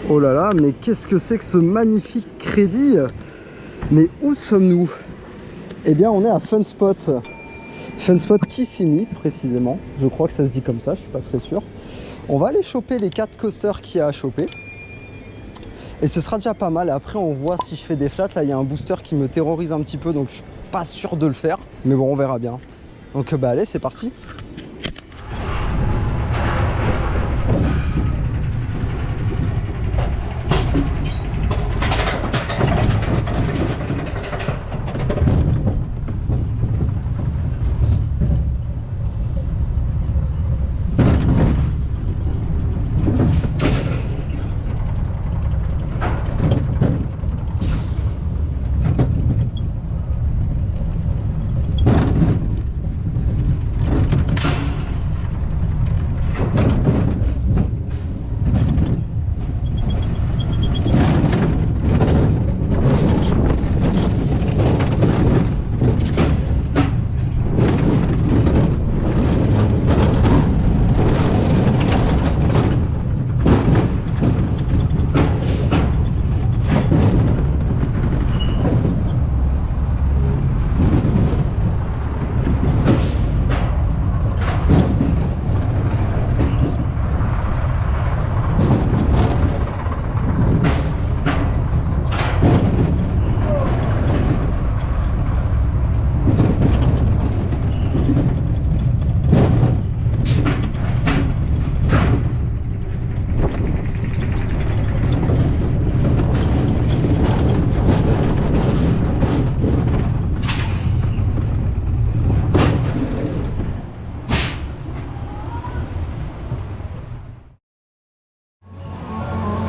Oh là là, mais qu'est-ce que c'est que ce magnifique crédit? Mais où sommes-nous? Eh bien, on est à Fun Spot. Fun Spot Kissimmee, précisément. Je crois que ça se dit comme ça, je suis pas très sûr. On va aller choper les 4 coasters qu'il y a à choper. Et ce sera déjà pas mal. Après, on voit si je fais des flats. Là, il y a un booster qui me terrorise un petit peu, donc je suis pas sûr de le faire. Mais bon, on verra bien. Donc, bah allez, c'est parti.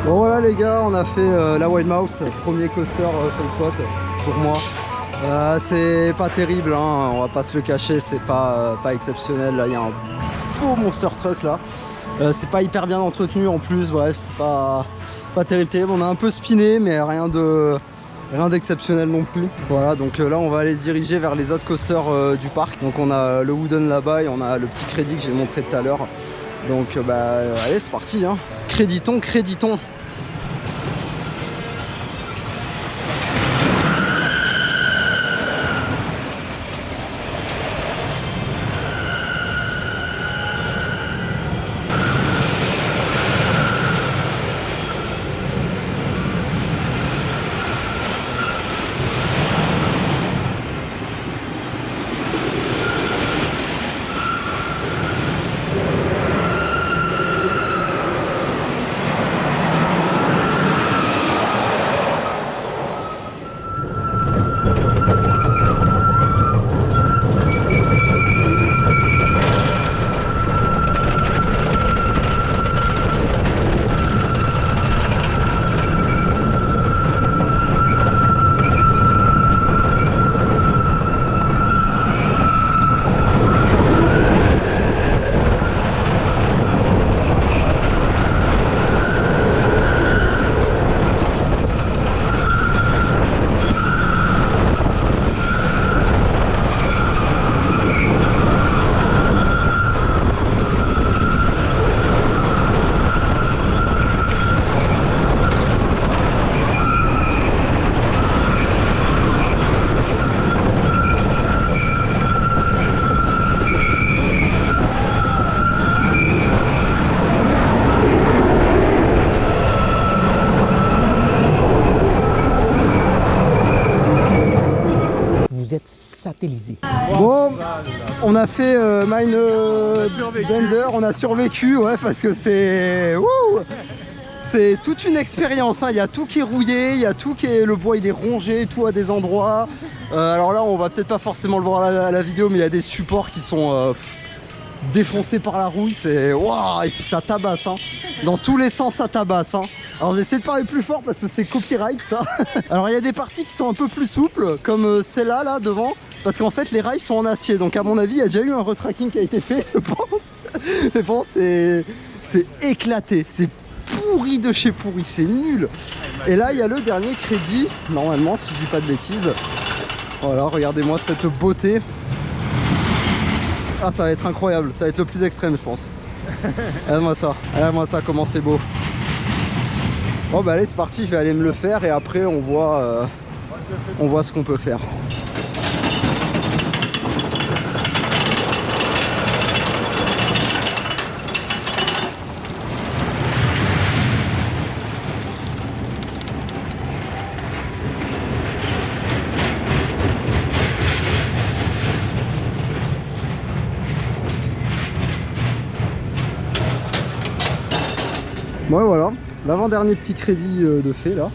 Bon voilà les gars, on a fait la Wild Mouse, premier coaster Fun Spot pour moi. C'est pas terrible, hein, on va pas se le cacher, c'est pas exceptionnel. Là il y a un beau monster truck là. C'est pas hyper bien entretenu en plus, bref, c'est pas terrible. On a un peu spiné mais rien d'exceptionnel non plus. Voilà, donc là on va aller se diriger vers les autres coasters du parc. Donc on a le Wooden là-bas et on a le petit crédit que j'ai montré tout à l'heure. Donc bah allez, c'est parti, hein. Créditons. satellisé. Bon, on a fait Mindbender, on a survécu, ouais, parce que c'est... C'est toute une expérience, hein. Il y a tout qui est rouillé, il y a tout qui est... Le bois il est rongé, tout à des endroits. Alors là on va peut-être pas forcément le voir à la vidéo, mais il y a des supports qui sont défoncés par la rouille, c'est... Waouh, et puis ça tabasse, hein. Dans tous les sens ça tabasse, hein. Alors je vais essayer de parler plus fort parce que c'est copyright ça. Alors il y a des parties qui sont un peu plus souples, comme celle-là là devant, parce qu'en fait les rails sont en acier, donc à mon avis il y a déjà eu un retracking qui a été fait, je pense. Mais bon, c'est éclaté, c'est pourri de chez pourri, c'est nul. Et là il y a le dernier crédit, normalement si je dis pas de bêtises. Voilà, regardez-moi cette beauté. Ah, ça va être incroyable, ça va être le plus extrême je pense. Regarde-moi ça, comment c'est beau. Bon bah allez c'est parti, je vais aller me le faire et après on voit ce qu'on peut faire. Ouais voilà, l'avant-dernier petit crédit de fait là.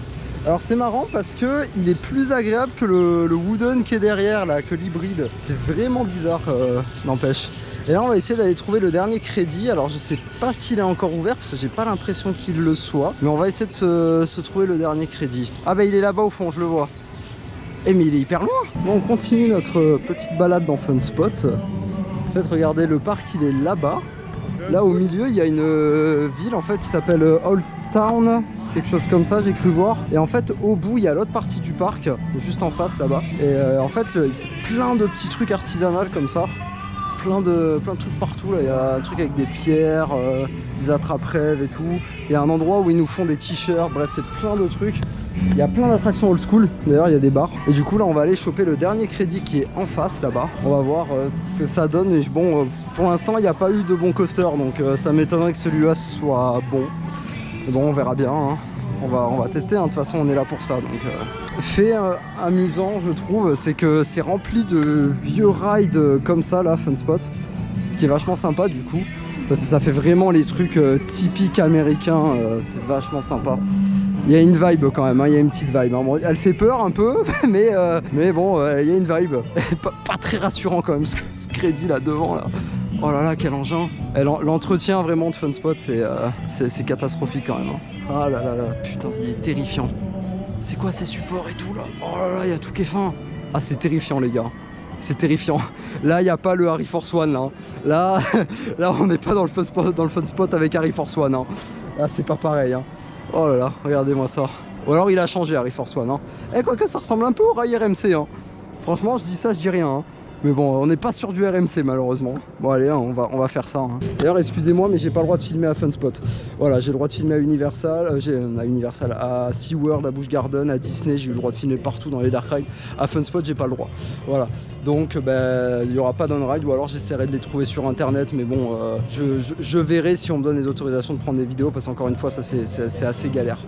Alors c'est marrant parce que il est plus agréable que le wooden qui est derrière là, que l'hybride. C'est vraiment bizarre, n'empêche. Et là on va essayer d'aller trouver le dernier crédit. Alors je sais pas s'il est encore ouvert parce que j'ai pas l'impression qu'il le soit. Mais on va essayer de se trouver le dernier crédit. Ah bah il est là-bas au fond, je le vois. Eh mais il est hyper loin. Bon on continue notre petite balade dans Fun Spot. En fait regardez, le parc il est là-bas. Là au milieu il y a une ville en fait qui s'appelle Old Town, quelque chose comme ça j'ai cru voir. Et en fait au bout il y a l'autre partie du parc, juste en face là-bas. Et en fait c'est plein de petits trucs artisanaux comme ça. Plein de trucs partout là. Il y a un truc avec des pierres, des attrape-rêves et tout. Il y a un endroit où ils nous font des t-shirts, bref c'est plein de trucs. Il y a plein d'attractions old school, d'ailleurs il y a des bars. Et du coup là on va aller choper le dernier crédit qui est en face là-bas. On va voir ce que ça donne. Et bon pour l'instant il n'y a pas eu de bon coaster, donc ça m'étonnerait que celui-là soit bon. Mais bon on verra bien, hein. On va tester, hein. De toute façon on est là pour ça. Donc fait amusant je trouve, c'est que c'est rempli de vieux rides comme ça là, Fun Spot. Ce qui est vachement sympa du coup. Parce que ça fait vraiment les trucs typiques américains, c'est vachement sympa. Il y a une vibe quand même, hein, il y a une petite vibe. Hein. Bon, elle fait peur un peu, mais bon, il y a une vibe. pas très rassurant quand même, ce crédit là devant. Là. Oh là là, quel engin. L'entretien vraiment de Fun Spot, c'est catastrophique quand même. Hein. Ah là là là, putain, il est terrifiant. C'est quoi ces supports et tout là? Oh là là, il y a tout qui est fin. Ah, c'est terrifiant les gars. C'est terrifiant. Là, il n'y a pas le Harry Force One. Là, là on n'est pas dans le fun spot avec Harry Force One. Hein. Là, c'est pas pareil. Hein. Oh là là, regardez-moi ça. Ou alors il a changé Harry Force One. Hein. Eh, quoique ça ressemble un peu au rail RMC. Hein. Franchement, je dis ça, je dis rien. Hein. Mais bon, on n'est pas sur du RMC malheureusement. Bon allez, hein, on va faire ça. Hein. D'ailleurs, excusez-moi, mais j'ai pas le droit de filmer à Fun Spot. Voilà, j'ai le droit de filmer à Universal, à SeaWorld, à Busch Garden, à Disney, j'ai eu le droit de filmer partout dans les dark rides. À Fun Spot, j'ai pas le droit. Voilà. Donc, il n'y aura pas d'on-ride, ou alors j'essaierai de les trouver sur internet. Mais bon, je verrai si on me donne les autorisations de prendre des vidéos, parce qu'encore une fois, ça c'est assez galère.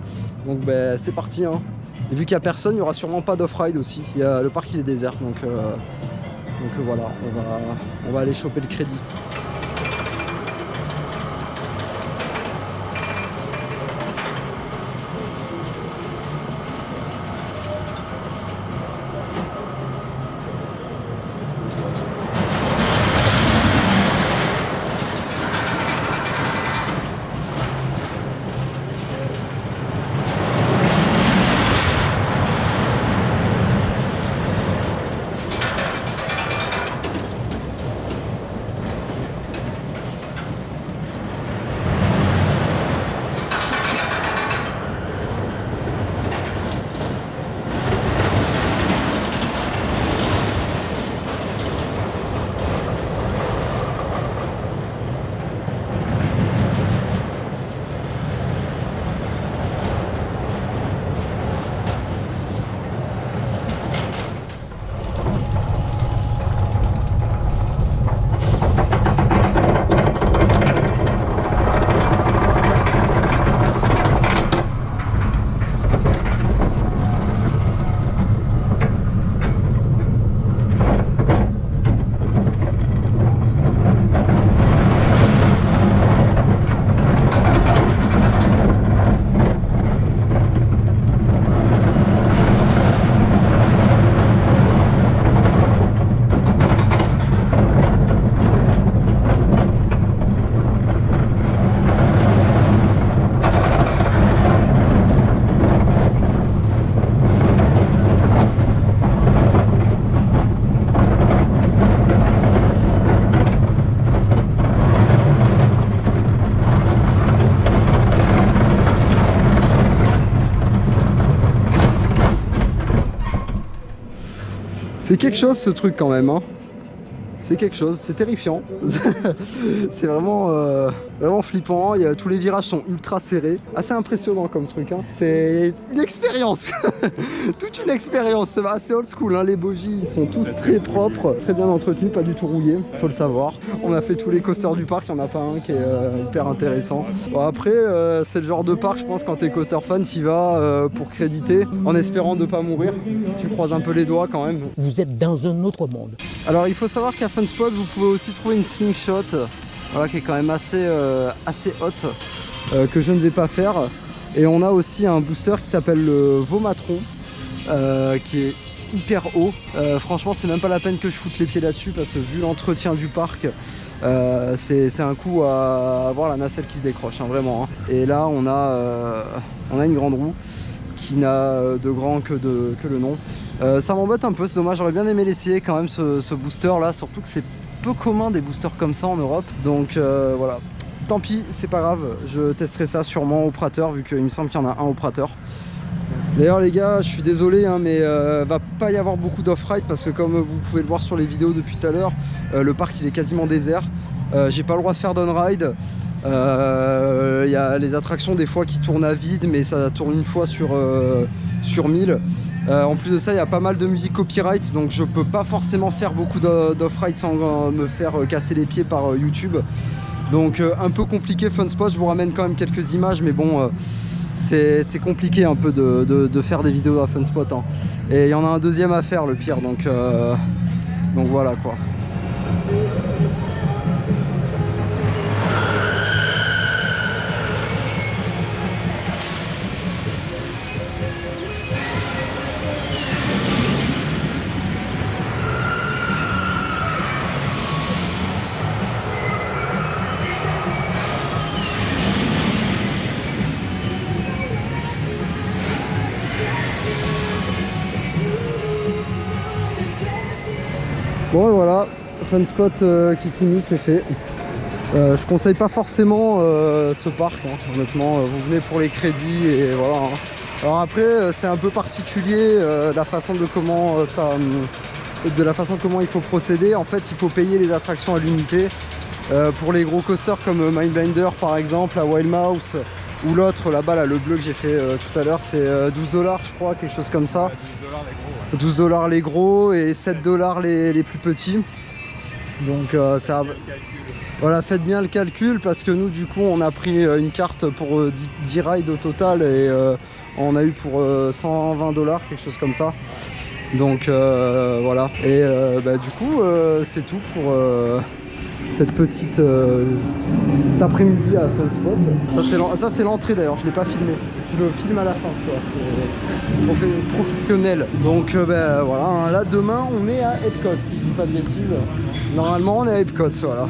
Donc, c'est parti. Hein. Et vu qu'il n'y a personne, il n'y aura sûrement pas d'off-ride aussi. Le parc il est désert, donc voilà, on va aller choper le crédit. C'est quelque chose ce truc quand même. Hein. c'est quelque chose, c'est terrifiant. C'est vraiment, vraiment flippant. Tous les virages sont ultra serrés. Assez impressionnant comme truc. Hein. C'est une expérience. Toute une expérience. C'est assez old school. Hein. Les bogies ils sont tous très propres, très bien entretenus, pas du tout rouillés. Faut le savoir. On a fait tous les coasters du parc. Il n'y en a pas un qui est hyper intéressant. Bon, après, c'est le genre de parc, je pense, quand t'es coaster fan, t'y vas pour créditer, en espérant de pas mourir. Tu croises un peu les doigts quand même. Vous êtes dans un autre monde. Alors il faut savoir qu'à Fun Spot vous pouvez aussi trouver une slingshot, voilà, qui est quand même assez haute, que je ne vais pas faire. Et on a aussi un booster qui s'appelle le Vomatron, qui est hyper haut. Franchement c'est même pas la peine que je foute les pieds là-dessus parce que vu l'entretien du parc, c'est un coup à avoir la nacelle qui se décroche, hein, vraiment. Hein. Et là on a une grande roue qui n'a de grand que le nom. Ça m'embête un peu, c'est dommage, j'aurais bien aimé l'essayer quand même ce booster là, surtout que c'est peu commun des boosters comme ça en Europe. Donc voilà, tant pis, c'est pas grave, je testerai ça sûrement au Prater vu qu'il me semble qu'il y en a un au Prater. D'ailleurs les gars, je suis désolé hein, mais va pas y avoir beaucoup d'off-ride parce que comme vous pouvez le voir sur les vidéos depuis tout à l'heure, le parc il est quasiment désert. J'ai pas le droit de faire d'on-ride. Y a les attractions des fois qui tournent à vide mais ça tourne une fois sur 1000. En plus de ça il y a pas mal de musique copyright donc je peux pas forcément faire beaucoup d'off-ride sans me faire casser les pieds par YouTube. Donc un peu compliqué Fun Spot, je vous ramène quand même quelques images mais bon c'est compliqué un peu de faire des vidéos à Fun Spot hein. Et il y en a un deuxième à faire le pire donc voilà quoi. Bon et voilà, Fun Spot qui finit, c'est fait. Je conseille pas forcément ce parc, hein, honnêtement. Vous venez pour les crédits et voilà. Hein. Alors après, c'est un peu particulier la façon de comment comment il faut procéder. En fait, il faut payer les attractions à l'unité. Pour les gros coasters comme Mindblinder par exemple, à Wild Mouse ou l'autre là-bas, là, le bleu que j'ai fait tout à l'heure, c'est 12$ je crois, quelque chose comme ça. 12$ les gros et 7$ les plus petits. Donc ça, voilà, faites bien le calcul parce que nous du coup on a pris une carte pour 10 rides au total et on a eu pour 120$, quelque chose comme ça. Donc voilà. Et du coup c'est tout pour cette petite après-midi à Fun Spot. Ça c'est l'entrée d'ailleurs, je l'ai pas filmé. Je le filme à la fin, c'est professionnel. Donc voilà, hein, là demain on est à Epcot si je dis pas de bêtises. Normalement on est à Epcot, voilà.